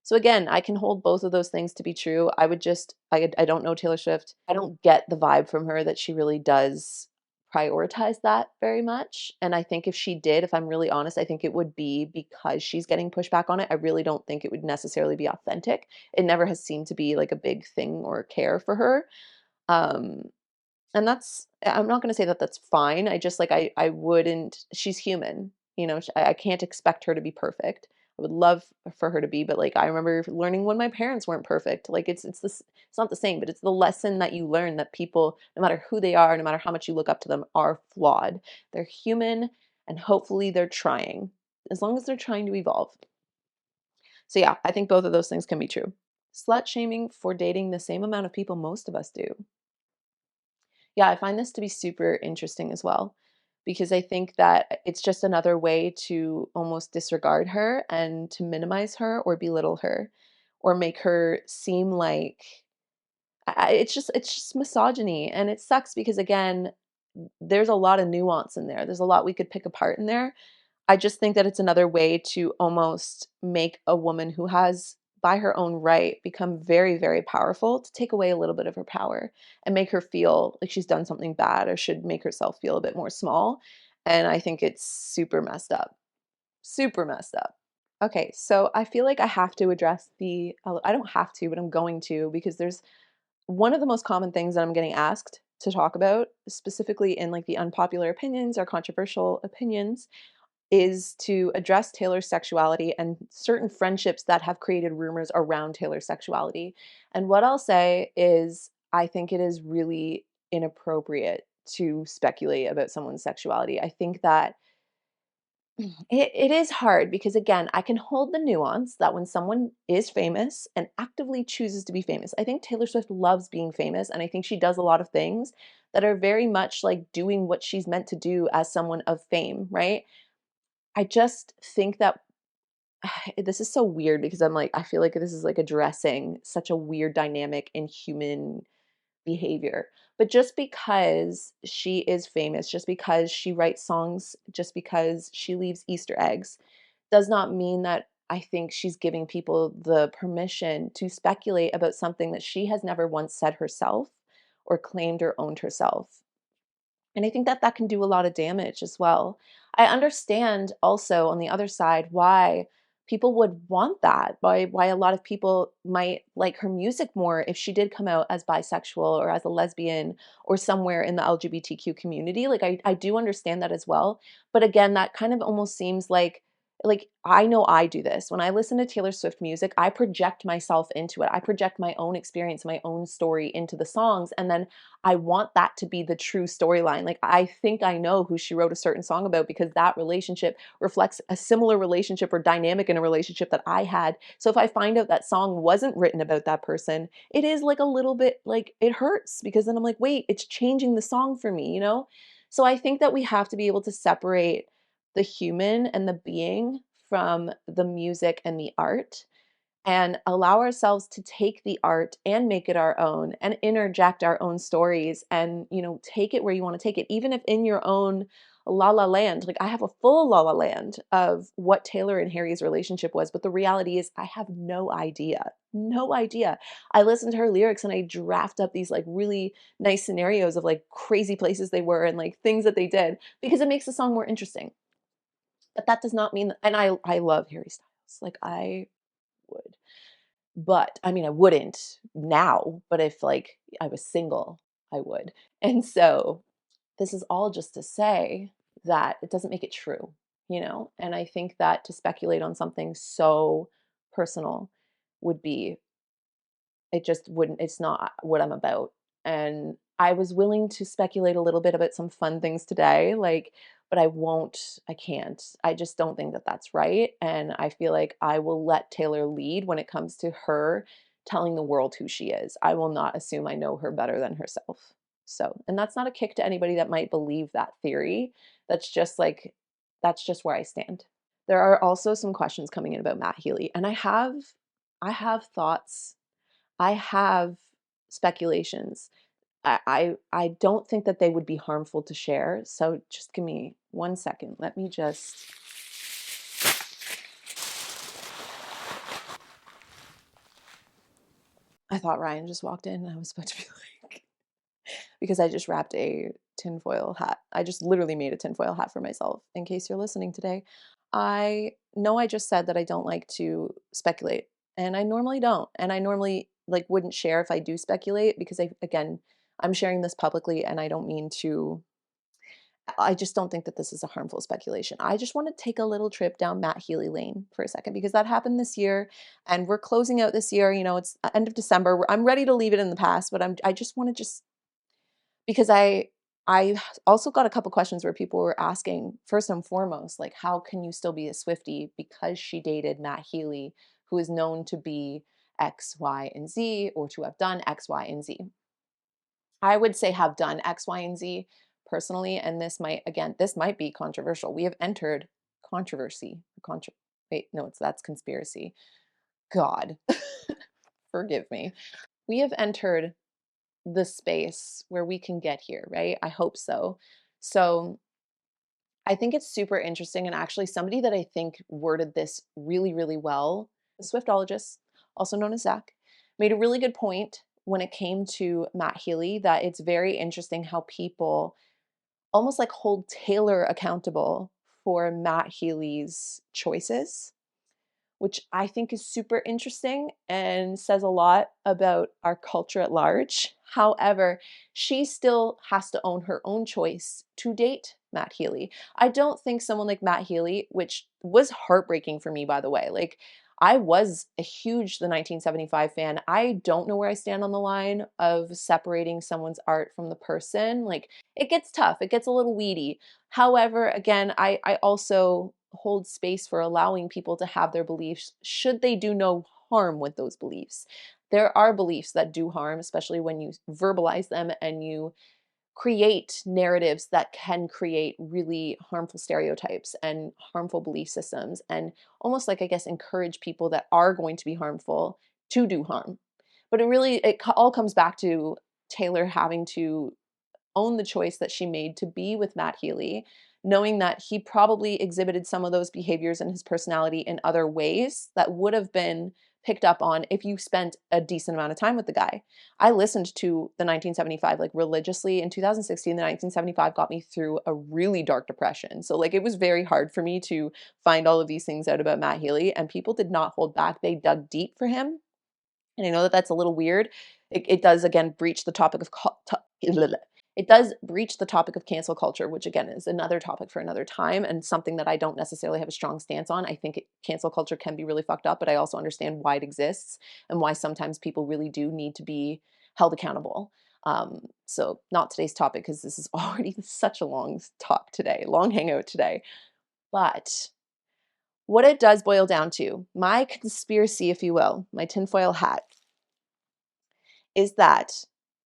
So again, I can hold both of those things to be true. I don't know Taylor Swift. I don't get the vibe from her that she really does prioritize that very much. And I think if she did, if I'm really honest, I think it would be because she's getting pushback on it. I really don't think it would necessarily be authentic. It never has seemed to be like a big thing or care for her. Um, and that's I'm not gonna say that that's fine. I just like I wouldn't she's human, you know, I can't expect her to be perfect. I would love for her to be, but like I remember learning when my parents weren't perfect. Like it's not the same, but it's the lesson that you learn that people, no matter who they are, no matter how much you look up to them, are flawed. They're human and hopefully they're trying. As long as they're trying to evolve. So yeah, I think both of those things can be true. Slut shaming for dating the same amount of people most of us do. Yeah, I find this to be super interesting as well, because I think that it's just another way to almost disregard her and to minimize her or belittle her or make her seem like it's just misogyny, and it sucks because again, there's a lot of nuance in there. There's a lot we could pick apart in there. I just think that it's another way to almost make a woman who has, by her own right, become very, very powerful to take away a little bit of her power and make her feel like she's done something bad or should make herself feel a bit more small. And I think it's super messed up. Super messed up. Okay, so I feel like I have to address I don't have to, but I'm going to because there's one of the most common things that I'm getting asked to talk about, specifically in like the unpopular opinions or controversial opinions, is to address Taylor's sexuality and certain friendships that have created rumors around Taylor's sexuality. And what I'll say is, I think it is really inappropriate to speculate about someone's sexuality. I think that it is hard because, again, I can hold the nuance that when someone is famous and actively chooses to be famous, I think Taylor Swift loves being famous. And I think she does a lot of things that are very much like doing what she's meant to do as someone of fame, right? I just think that this is so weird because I'm like, I feel like this is like addressing such a weird dynamic in human behavior. But just because she is famous, just because she writes songs, just because she leaves Easter eggs, does not mean that I think she's giving people the permission to speculate about something that she has never once said herself or claimed or owned herself. And I think that that can do a lot of damage as well. I understand also on the other side why people would want that, why a lot of people might like her music more if she did come out as bisexual or as a lesbian or somewhere in the LGBTQ community. Like I do understand that as well. But again, that kind of almost seems like I know I do this. When I listen to Taylor Swift music, I project myself into it. I project my own experience, my own story into the songs, and then I want that to be the true storyline. Like, I think I know who she wrote a certain song about because that relationship reflects a similar relationship or dynamic in a relationship that I had. So if I find out that song wasn't written about that person, it is like a little bit like it hurts because then I'm like, wait, it's changing the song for me, you know? So I think that we have to be able to separate the human and the being from the music and the art and allow ourselves to take the art and make it our own and interject our own stories and take it where you want to take it, even if in your own la la land. Like, I have a full la la land of what Taylor and Harry's relationship was, but the reality is I have no idea. I listen to her lyrics and I draft up these like really nice scenarios of like crazy places they were and like things that they did because it makes the song more interesting. But that does not mean, and I love Harry Styles, like I would. But, I mean, I wouldn't now, but if, like, I was single, I would. And so, this is all just to say that it doesn't make it true, you know? And I think that to speculate on something so personal would be it just wouldn't it's not what I'm about. And I was willing to speculate a little bit about some fun things today, like but I can't. I just don't think that that's right, and I feel like I will let Taylor lead when it comes to her telling the world who she is. I will not assume I know her better than herself. So, and that's not a kick to anybody that might believe that theory. That's just like that's just where I stand. There are also some questions coming in about Matt Healey, and I have thoughts. I have speculations. I don't think that they would be harmful to share. So just give me 1 second. Let me just. I thought Ryan just walked in and I was about to be like, because I just wrapped a tinfoil hat. I just literally made a tinfoil hat for myself in case you're listening today. I know I just said that I don't like to speculate, and I normally don't. And I normally like wouldn't share if I do speculate because again, I'm sharing this publicly and I don't mean to. I just don't think that this is a harmful speculation. I just want to take a little trip down Matt Healey lane for a second because that happened this year and we're closing out this year. It's end of December. I'm ready to leave it in the past, but I just want to just because I also got a couple questions where people were asking first and foremost, like, how can you still be a Swiftie because she dated Matt Healey, who is known to be X, Y, and Z, or to have done X, Y, and Z. I would say have done X, Y, and Z personally, and this might be controversial. We have entered controversy. Wait, no, that's conspiracy. God, forgive me. We have entered the space where we can get here, right? I hope so. So I think it's super interesting. And actually, somebody that I think worded this really, really well, the Swiftologist, also known as Zach, made a really good point when it came to Matt Healey that it's very interesting how people almost like hold Taylor accountable for Matt Healey's choices, which I think is super interesting and says a lot about our culture at large. However, she still has to own her own choice to date Matt Healey. I don't think someone like Matt Healey, which was heartbreaking for me, by the way, like I was a huge The 1975 fan. I don't know where I stand on the line of separating someone's art from the person. Like it gets tough, it gets a little weedy. However, again, I also hold space for allowing people to have their beliefs should they do no harm with those beliefs. There are beliefs that do harm, especially when you verbalize them and you create narratives that can create really harmful stereotypes and harmful belief systems and almost like I guess encourage people that are going to be harmful to do harm. But all comes back to Taylor having to own the choice that she made to be with Matt Healey, knowing that he probably exhibited some of those behaviors in his personality in other ways that would have been picked up on if you spent a decent amount of time with the guy. I listened to the 1975 like religiously in 2016. The 1975 got me through a really dark depression. So like it was very hard for me to find all of these things out about Matt Healey, and people did not hold back. They dug deep for him. And I know that that's a little weird. It does again breach the topic of it does breach the topic of cancel culture, which again is another topic for another time and something that I don't necessarily have a strong stance on. I think cancel culture can be really fucked up, but I also understand why it exists and why sometimes people really do need to be held accountable. So not today's topic because this is already such a long talk today, long hangout today. But what it does boil down to, my conspiracy, if you will, my tinfoil hat, is that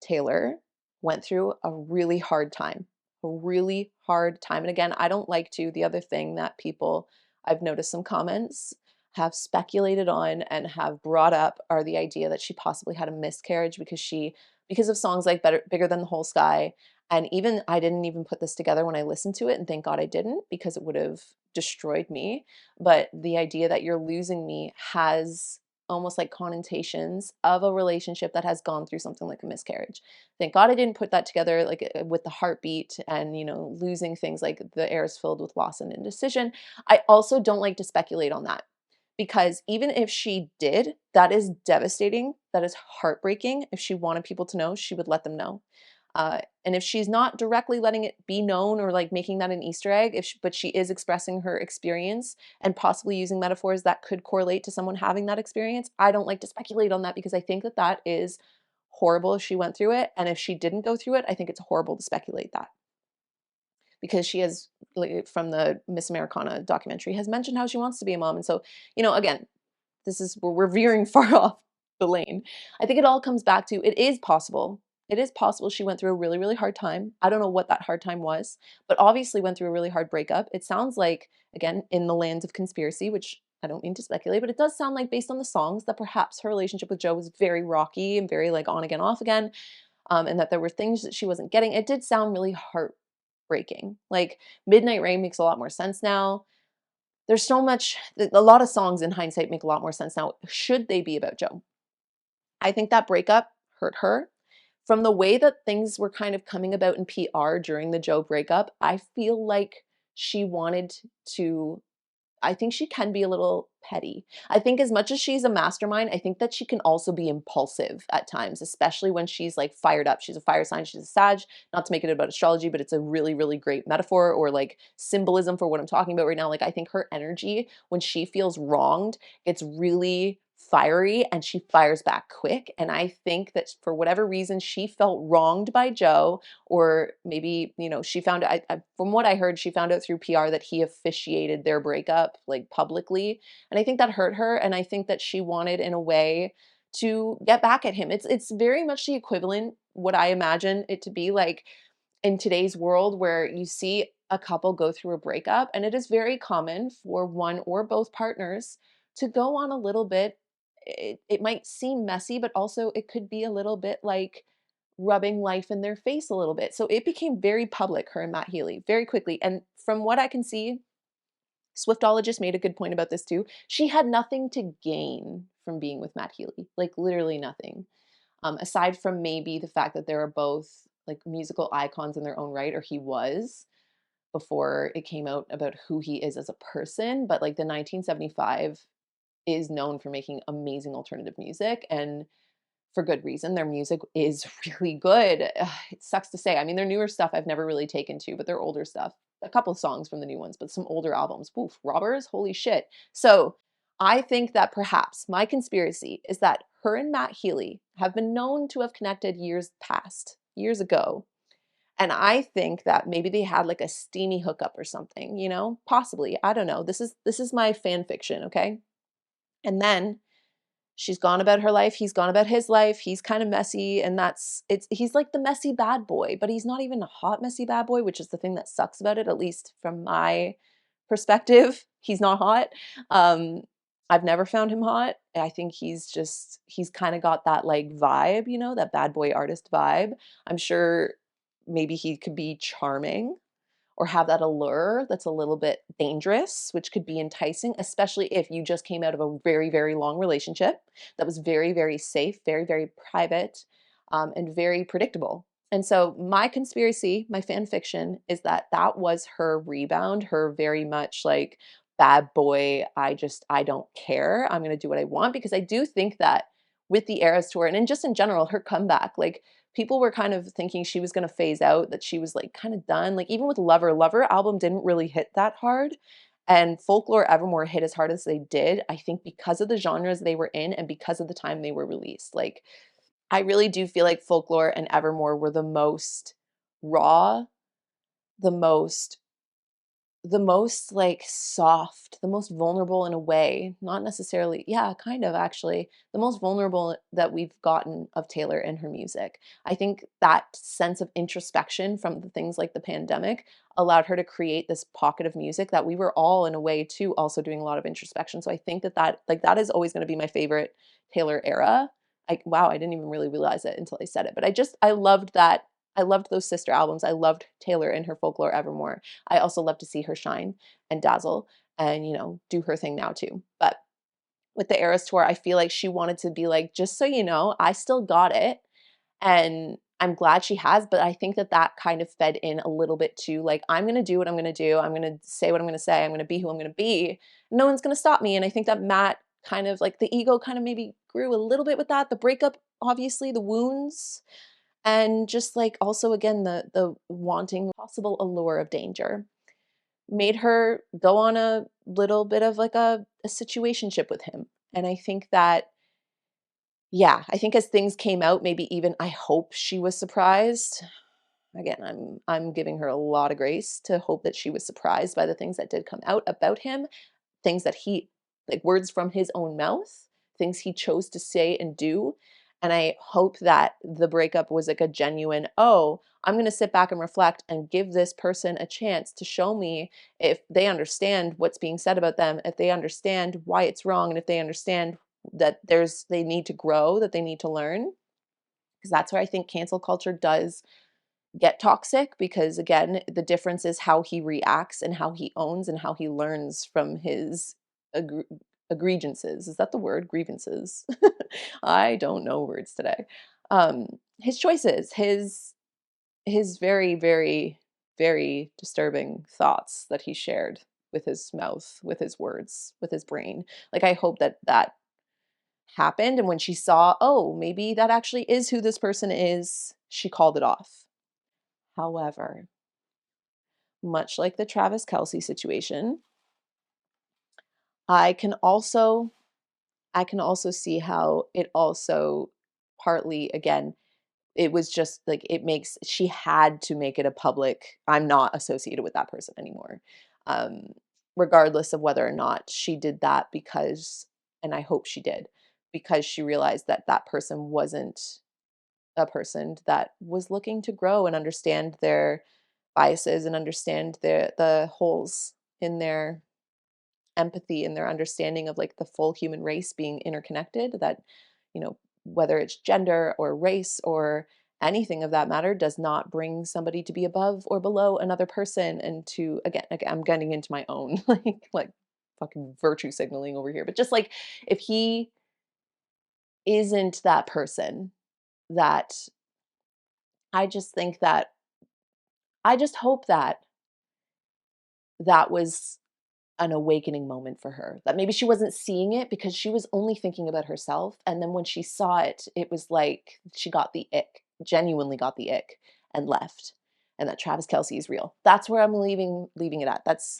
Taylor went through a really hard time, a really hard time. And again, I don't like to. The other thing that people, I've noticed some comments have speculated on and have brought up are the idea that she possibly had a miscarriage because of songs like Bigger Than the Whole Sky. And even I didn't even put this together when I listened to it, and thank God I didn't because it would have destroyed me. But the idea that you're losing me has almost like connotations of a relationship that has gone through something like a miscarriage. Thank God I didn't put that together like with the heartbeat and losing things like the air is filled with loss and indecision. I also don't like to speculate on that because even if she did, that is devastating. That is heartbreaking. If she wanted people to know, she would let them know. And if she's not directly letting it be known or like making that an Easter egg, but she is expressing her experience and possibly using metaphors that could correlate to someone having that experience, I don't like to speculate on that because I think that that is horrible if she went through it. And if she didn't go through it, I think it's horrible to speculate that because she has, like, from the Miss Americana documentary, has mentioned how she wants to be a mom. And so, again, this is where we're veering far off the lane. I think it all comes back to it is possible. It is possible she went through a really, really hard time. I don't know what that hard time was, but obviously went through a really hard breakup. It sounds like, again, in the lands of conspiracy, which I don't mean to speculate, but it does sound like, based on the songs, that perhaps her relationship with Joe was very rocky and very like on again, off again, and that there were things that she wasn't getting. It did sound really heartbreaking. Like Midnight Rain makes a lot more sense now. There's so much, a lot of songs in hindsight make a lot more sense now. Should they be about Joe? I think that breakup hurt her. From the way that things were kind of coming about in PR during the Joe breakup, I feel like she wanted to I think she can be a little petty. I think as much as she's a mastermind, I think that she can also be impulsive at times, especially when she's like fired up. She's a fire sign, she's a Sag, not to make it about astrology, but it's a really, really great metaphor or like symbolism for what I'm talking about right now. Like, I think her energy when she feels wronged gets really fiery and she fires back quick. And I think that for whatever reason, she felt wronged by Joe, or maybe, she found out, from what I heard, she found out through PR that he officiated their breakup like publicly. And I think that hurt her. And I think that she wanted, in a way, to get back at him. It's very much the equivalent, what I imagine it to be like in today's world, where you see a couple go through a breakup, and it is very common for one or both partners to go on a little bit. It might seem messy, but also it could be a little bit like rubbing life in their face a little bit. So it became very public, her and Matt Healey, very quickly. And from what I can see, Swiftologist made a good point about this too. She had nothing to gain from being with Matt Healey, like literally nothing. Aside from maybe the fact that they are both like musical icons in their own right, or he was before it came out about who he is as a person. But like the 1975 is known for making amazing alternative music, and for good reason. Their music is really good. Ugh, it sucks to say. I mean, their newer stuff I've never really taken to, but their older stuff, a couple of songs from the new ones, but some older albums, oof, robbers, holy shit. So I think that perhaps my conspiracy is that her and Matt Healey have been known to have connected years past, years ago. And I think that maybe they had like a steamy hookup or something, possibly. I don't know. This is my fan fiction, okay? And then she's gone about her life, he's gone about his life, he's kind of messy, and he's like the messy bad boy, but he's not even a hot messy bad boy, which is the thing that sucks about it, at least from my perspective. He's not hot. Um, I've never found him hot. I think he's kind of got that like vibe, that bad boy artist vibe. I'm sure maybe he could be charming or have that allure that's a little bit dangerous, which could be enticing, especially if you just came out of a very, very long relationship that was very, very safe, very, very private, and very predictable. And so, my conspiracy, my fan fiction, is that that was her rebound, her very much like bad boy. I don't care. I'm going to do what I want, because I do think that with the Eras tour and just in general, her comeback, like, people were kind of thinking she was going to phase out, that she was like kind of done. Like, even with Lover album didn't really hit that hard. And Folklore Evermore hit as hard as they did, I think, because of the genres they were in and because of the time they were released. Like, I really do feel like Folklore and Evermore were the most raw, the most like soft, the most vulnerable in a way, not necessarily, yeah, kind of actually, the most vulnerable that we've gotten of Taylor in her music. I think that sense of introspection from the things like the pandemic allowed her to create this pocket of music that we were all, in a way, too, also doing a lot of introspection. So I think that is always going to be my favorite Taylor era. Wow, I didn't even really realize it until I said it, but I loved that. I loved those sister albums. I loved Taylor and her Folklore Evermore. I also love to see her shine and dazzle and, do her thing now too. But with the Eras tour, I feel like she wanted to be like, just so you know, I still got it. And I'm glad she has, but I think that that kind of fed in a little bit too. Like, I'm going to do what I'm going to do. I'm going to say what I'm going to say. I'm going to be who I'm going to be. No one's going to stop me. And I think that Matt kind of like, the ego kind of maybe grew a little bit with that. The breakup, obviously, the wounds, and just like also again the wanting possible allure of danger made her go on a little bit of like a situationship with him. And I think that, yeah, I think as things came out, maybe even I hope she was surprised. again, I'm giving her a lot of grace to hope that she was surprised by the things that did come out about him, things that he, like words from his own mouth, things he chose to say and do. And I hope that the breakup was like a genuine, oh, I'm going to sit back and reflect and give this person a chance to show me if they understand what's being said about them, if they understand why it's wrong, and if they understand that they need to grow, that they need to learn. Because that's where I think cancel culture does get toxic, because again, the difference is how he reacts and how he owns and how he learns from his egr- egregiances. Is that the word? Grievances. I don't know words today. His choices, his very, very, very disturbing thoughts that he shared with his mouth, with his words, with his brain. Like, I hope that that happened, and when she saw, oh, maybe that actually is who this person is, she called it off. However, much like the Travis Kelce situation, I can also I can also see how it also partly, again, it was just like it makes she had to make it a public, I'm not associated with that person anymore. Um, Regardless of whether or not she did that because, and I hope she did, because she realized that that person wasn't a person that was looking to grow and understand their biases and understand the holes in their empathy and their understanding of like the full human race being interconnected, that, you know, whether it's gender or race or anything of that matter does not bring somebody to be above or below another person. And to, again, I'm getting into my own like fucking virtue signaling over here, but just like, if he isn't that person, that I just think that I just hope that that was an awakening moment for her, that maybe she wasn't seeing it because she was only thinking about herself. And then when she saw it, it was like she got the ick, genuinely got the ick, and left. And that Travis Kelce is real. That's where I'm leaving it at. That's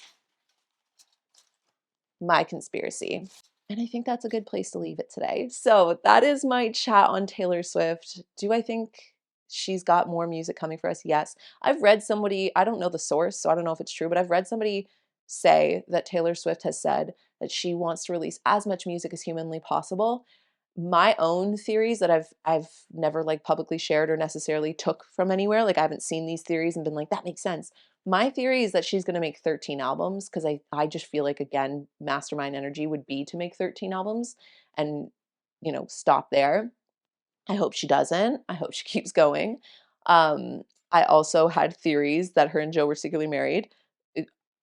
my conspiracy. And I think that's a good place to leave it today. So that is my chat on Taylor Swift. Do I think she's got more music coming for us? Yes. I've read somebody, I don't know the source, so I don't know if it's true, but I've read somebody say that Taylor Swift has said that she wants to release as much music as humanly possible. My own theories that I've never like publicly shared or necessarily took from anywhere, like I haven't seen these theories and been like, that makes sense. My theory is that she's going to make 13 albums, because I just feel like, again, mastermind energy would be to make 13 albums and, stop there. I hope she doesn't. I hope she keeps going. Um, I also had theories that her and Joe were secretly married.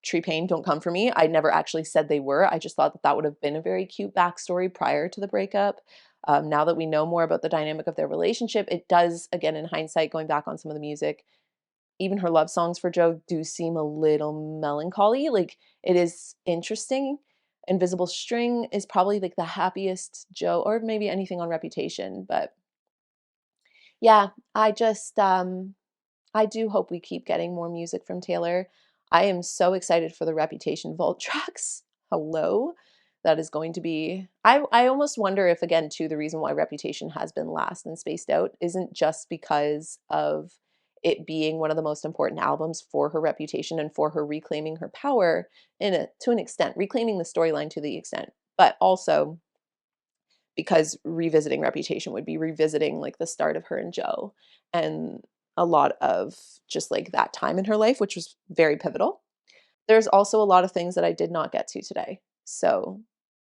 Tree Pain, don't come for me. I never actually said they were. I just thought that that would have been a very cute backstory prior to the breakup. Now that we know more about the dynamic of their relationship, it does, again, in hindsight, going back on some of the music, even her love songs for Joe do seem a little melancholy. Like, it is interesting. Invisible String is probably like the happiest Joe, or maybe anything on Reputation. But yeah, I do hope we keep getting more music from Taylor. I am so excited for the Reputation Vault tracks. Hello. That is going to be, I almost wonder if, again, too, the reason why Reputation has been last and spaced out isn't just because of it being one of the most important albums for her reputation and for her reclaiming her power to an extent, reclaiming the storyline to the extent, but also because revisiting Reputation would be revisiting like the start of her and Joe and a lot of just like that time in her life, which was very pivotal. There's also a lot of things that I did not get to today. So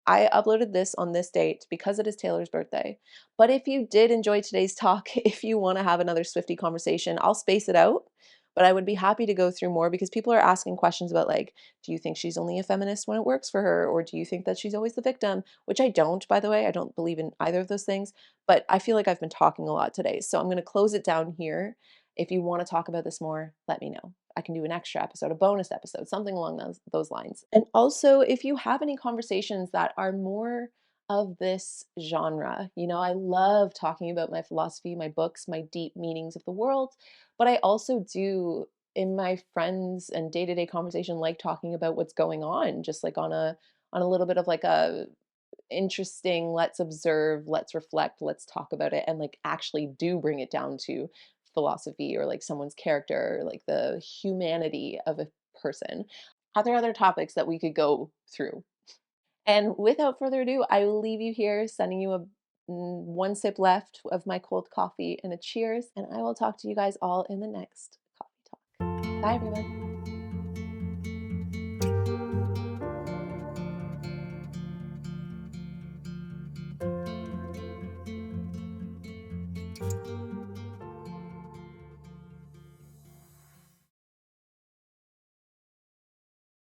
I uploaded this on this date because it is Taylor's birthday. But if you did enjoy today's talk, if you want to have another Swifty conversation, I'll space it out. But I would be happy to go through more, because people are asking questions about, like, do you think she's only a feminist when it works for her? Or do you think that she's always the victim? Which I don't, by the way. I don't believe in either of those things. But I feel like I've been talking a lot today. So I'm going to close it down here. If you want to talk about this more, let me know. I can do an extra episode, a bonus episode, something along those lines. And also, if you have any conversations that are more of this genre, I love talking about my philosophy, my books, my deep meanings of the world, but I also do, in my friends and day-to-day conversation, like talking about what's going on, just like on a little bit of like a interesting, let's observe, let's reflect, let's talk about it, and like actually do bring it down to philosophy or like someone's character, like the humanity of a person. Are there other topics that we could go through? And without further ado, I will leave you here, sending you a one sip left of my cold coffee and a cheers. And I will talk to you guys all in the next coffee talk. Bye, everyone.